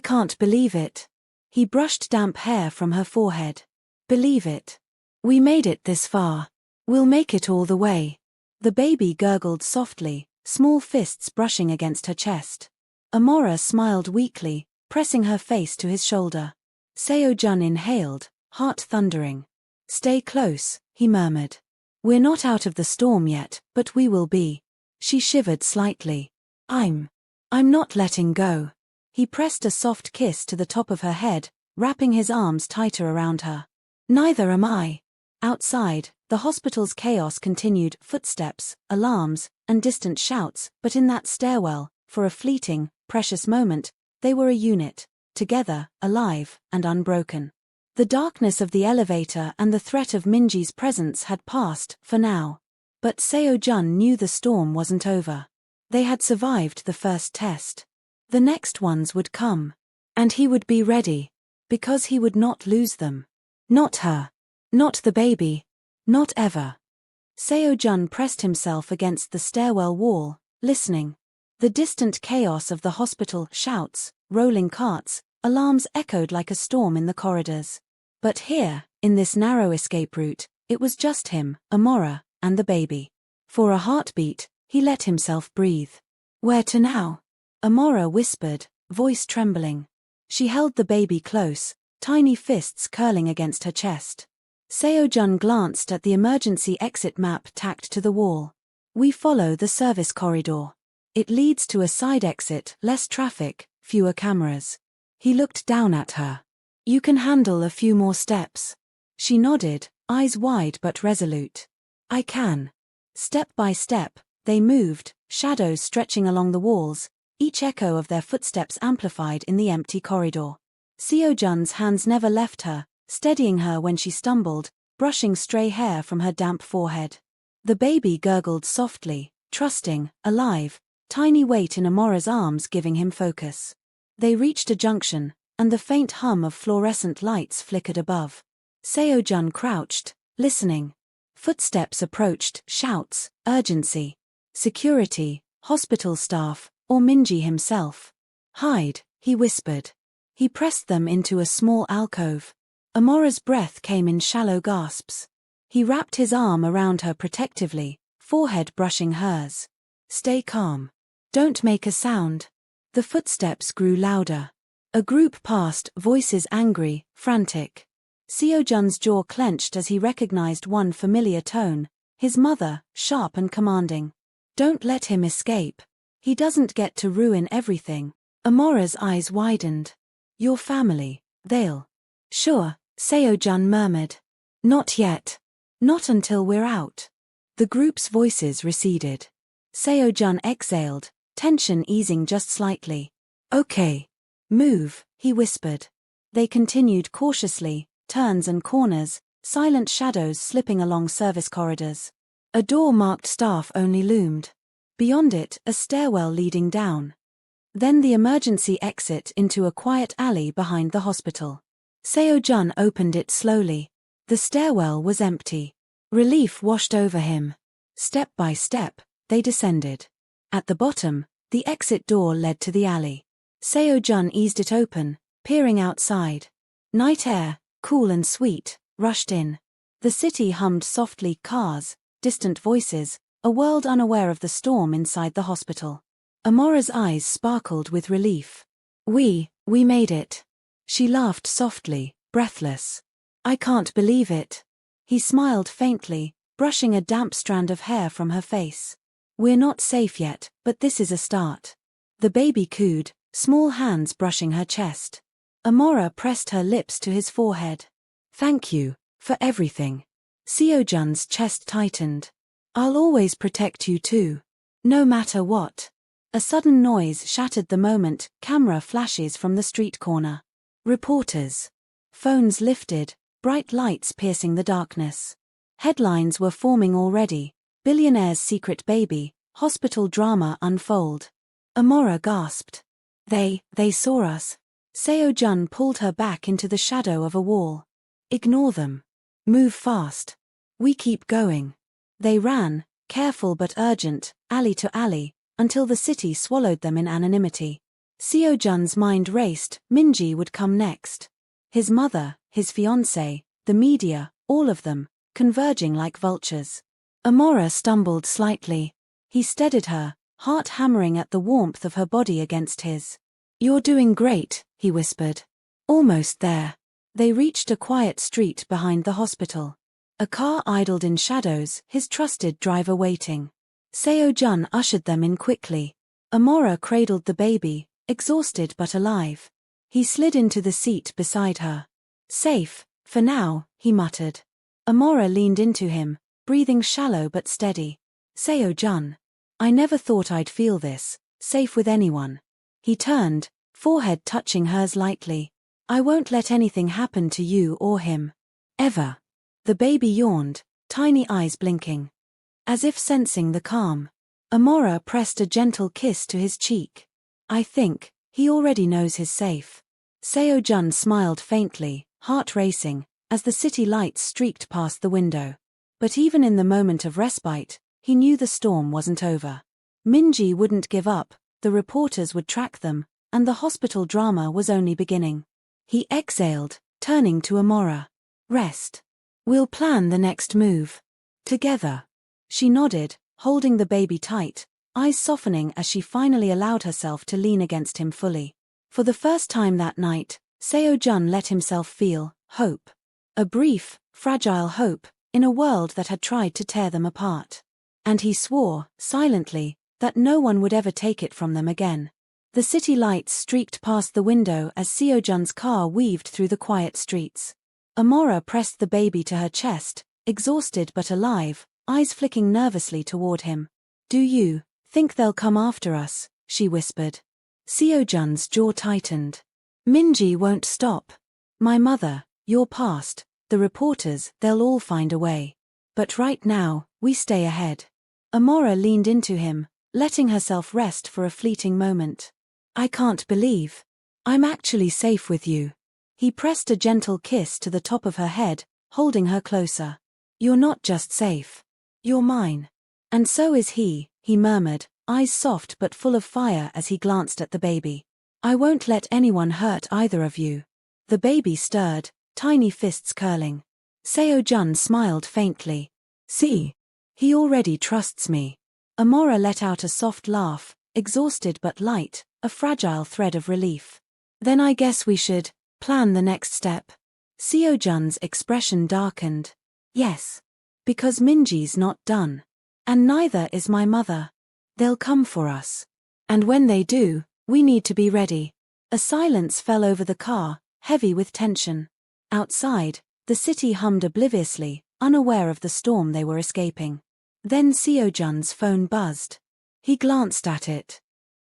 can't believe it. He brushed damp hair from her forehead. Believe it. We made it this far. We'll make it all the way. The baby gurgled softly, small fists brushing against her chest. Amara smiled weakly, pressing her face to his shoulder. Seo-jun inhaled, heart thundering. Stay close, he murmured. We're not out of the storm yet, but we will be. She shivered slightly. I'm not letting go. He pressed a soft kiss to the top of her head, wrapping his arms tighter around her. Neither am I. Outside, the hospital's chaos continued, footsteps, alarms, and distant shouts, but in that stairwell, for a fleeting, precious moment, they were a unit, together, alive, and unbroken. The darkness of the elevator and the threat of Minjae's presence had passed, for now. But Seo-jun knew the storm wasn't over. They had survived the first test. The next ones would come. And he would be ready. Because he would not lose them. Not her. Not the baby. Not ever. Seo-jun pressed himself against the stairwell wall, listening. The distant chaos of the hospital, shouts, rolling carts, alarms echoed like a storm in the corridors. But here, in this narrow escape route, it was just him, Amara, and the baby. For a heartbeat, he let himself breathe. Where to now? Amara whispered, voice trembling. She held the baby close, tiny fists curling against her chest. Seo-jun glanced at the emergency exit map tacked to the wall. We follow the service corridor. It leads to a side exit, less traffic, fewer cameras. He looked down at her. You can handle a few more steps. She nodded, eyes wide but resolute. I can. Step by step, they moved, shadows stretching along the walls, each echo of their footsteps amplified in the empty corridor. Seo-jun's hands never left her, steadying her when she stumbled, brushing stray hair from her damp forehead. The baby gurgled softly, trusting, alive, tiny weight in Amora's arms giving him focus. They reached a junction, and the faint hum of fluorescent lights flickered above. Seo-jun crouched, listening. Footsteps approached, shouts, urgency. Security, hospital staff, or Minjae himself. Hide, he whispered. He pressed them into a small alcove. Amora's breath came in shallow gasps. He wrapped his arm around her protectively, forehead brushing hers. Stay calm. Don't make a sound. The footsteps grew louder. A group passed, voices angry, frantic. Seo-jun's jaw clenched as he recognized one familiar tone, his mother, sharp and commanding. Don't let him escape. He doesn't get to ruin everything. Amora's eyes widened. Your family, they'll. Sure, Seo-jun murmured. Not yet. Not until we're out. The group's voices receded. Seo-jun exhaled, tension easing just slightly. Okay. Move, he whispered. They continued cautiously, turns and corners, silent shadows slipping along service corridors. A door marked staff only loomed. Beyond it, a stairwell leading down. Then the emergency exit into a quiet alley behind the hospital. Seo-jun opened it slowly. The stairwell was empty. Relief washed over him. Step by step, they descended. At the bottom, the exit door led to the alley. Seo-jun eased it open, peering outside. Night air, cool and sweet, rushed in. The city hummed softly, cars, distant voices, a world unaware of the storm inside the hospital. Amora's eyes sparkled with relief. We made it. She laughed softly, breathless. I can't believe it. He smiled faintly, brushing a damp strand of hair from her face. We're not safe yet, but this is a start. The baby cooed, small hands brushing her chest. Amara pressed her lips to his forehead. Thank you, For everything. Seo-jun's chest tightened. I'll always protect you too. No matter what. A sudden noise shattered the moment. Camera flashes from the street corner. Reporters. Phones lifted, bright lights piercing the darkness. Headlines were forming already. Billionaire's secret baby, hospital drama unfold. Amara gasped. They saw us. Seo-jun pulled her back into the shadow of a wall. Ignore them. Move fast. We keep going. They ran, careful but urgent, alley to alley, until the city swallowed them in anonymity. Seo-jun's mind raced. Minjae would come next. His mother, his fiancée, the media, all of them, converging like vultures. Amara stumbled slightly. He steadied her, heart hammering at the warmth of her body against his. You're doing great, he whispered. Almost there. They reached a quiet street behind the hospital. A car idled in shadows, his trusted driver waiting. Seo-jun ushered them in quickly. Amara cradled the baby, exhausted but alive. He slid into the seat beside her. Safe, for now, he muttered. Amara leaned into him, breathing shallow but steady. Seo-jun. I never thought I'd feel this, safe with anyone. He turned, forehead touching hers lightly. I won't let anything happen to you or him. Ever. The baby yawned, tiny eyes blinking. As if sensing the calm. Amara pressed a gentle kiss to his cheek. I think, he already knows he's safe. Seo-jun smiled faintly, heart racing, as the city lights streaked past the window. But even in the moment of respite, he knew the storm wasn't over. Minjae wouldn't give up, the reporters would track them, and the hospital drama was only beginning. He exhaled, turning to Amara. Rest. We'll plan the next move. Together. She nodded, holding the baby tight, eyes softening as she finally allowed herself to lean against him fully. For the first time that night, Seo-jun let himself feel hope. A brief, fragile hope, in a world that had tried to tear them apart. And he swore, silently, that no one would ever take it from them again. The city lights streaked past the window as Seo-jun's car weaved through the quiet streets. Amara pressed the baby to her chest, exhausted but alive, eyes flicking nervously toward him. Do you think they'll come after us? She whispered. Seo-jun's jaw tightened. Minjae won't stop. My mother, your past, the reporters, they'll all find a way. But right now, we stay ahead. Amara leaned into him, letting herself rest for a fleeting moment. I can't believe. I'm actually safe with you. He pressed a gentle kiss to the top of her head, holding her closer. You're not just safe. You're mine. And so is he murmured, eyes soft but full of fire as he glanced at the baby. I won't let anyone hurt either of you. The baby stirred, tiny fists curling. Seo-jun smiled faintly. See? He already trusts me. Amara let out a soft laugh, exhausted but light, a fragile thread of relief. Then I guess we should plan the next step. Seo-jun's expression darkened. Yes. Because Minjae's not done. And neither is my mother. They'll come for us. And when they do, we need to be ready. A silence fell over the car, heavy with tension. Outside, the city hummed obliviously, unaware of the storm they were escaping. Then Seo-jun's phone buzzed. He glanced at it.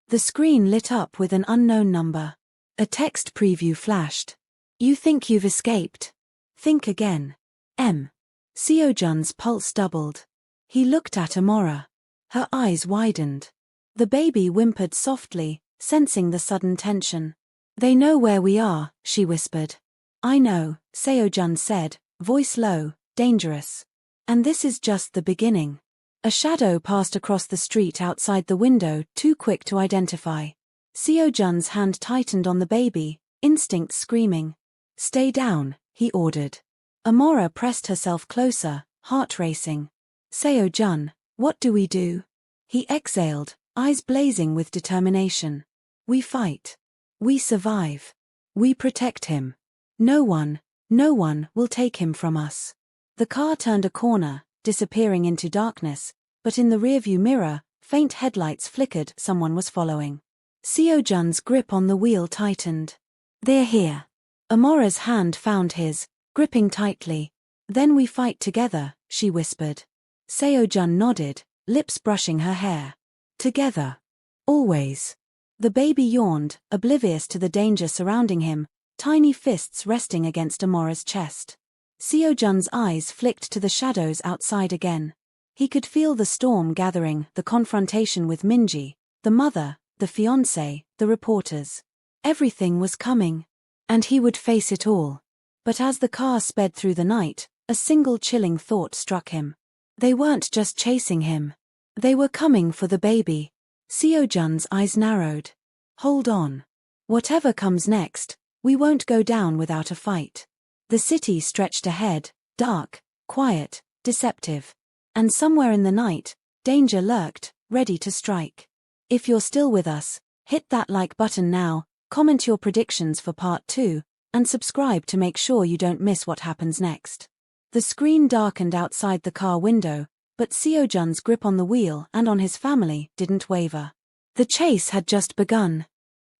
The screen lit up with an unknown number. A text preview flashed. You think you've escaped? Think again. M. Seo-jun's pulse doubled. He looked at Amara. Her eyes widened. The baby whimpered softly, sensing the sudden tension. They know where we are, she whispered. I know, Seo-jun said, voice low, dangerous. And this is just the beginning. A shadow passed across the street outside the window, too quick to identify. Seo-jun's hand tightened on the baby, instinct screaming. Stay down, he ordered. Amara pressed herself closer, heart racing. Seo-jun, what do we do? He exhaled, eyes blazing with determination. We fight. We survive. We protect him. No one will take him from us. The car turned a corner, disappearing into darkness, but in the rearview mirror, faint headlights flickered. Someone was following. Seo-jun's grip on the wheel tightened. They're here. Amara's hand found his, gripping tightly. Then we fight together, she whispered. Seo-jun nodded, lips brushing her hair. Together. Always. The baby yawned, oblivious to the danger surrounding him, tiny fists resting against Amara's chest. Seo-jun's eyes flicked to the shadows outside again. He could feel the storm gathering, the confrontation with Minjae, the mother, the fiancée, the reporters. Everything was coming. And he would face it all. But as the car sped through the night, a single chilling thought struck him. They weren't just chasing him. They were coming for the baby. Seo-jun's eyes narrowed. Hold on. Whatever comes next, we won't go down without a fight. The city stretched ahead, dark, quiet, deceptive. And somewhere in the night, danger lurked, ready to strike. If you're still with us, hit that like button now, comment your predictions for part 2, and subscribe to make sure you don't miss what happens next. The screen darkened outside the car window, but Seo-jun's grip on the wheel and on his family didn't waver. The chase had just begun.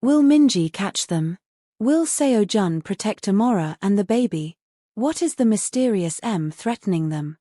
Will Minjae catch them? Will Seo-jun protect Amara and the baby? What is the mysterious M threatening them?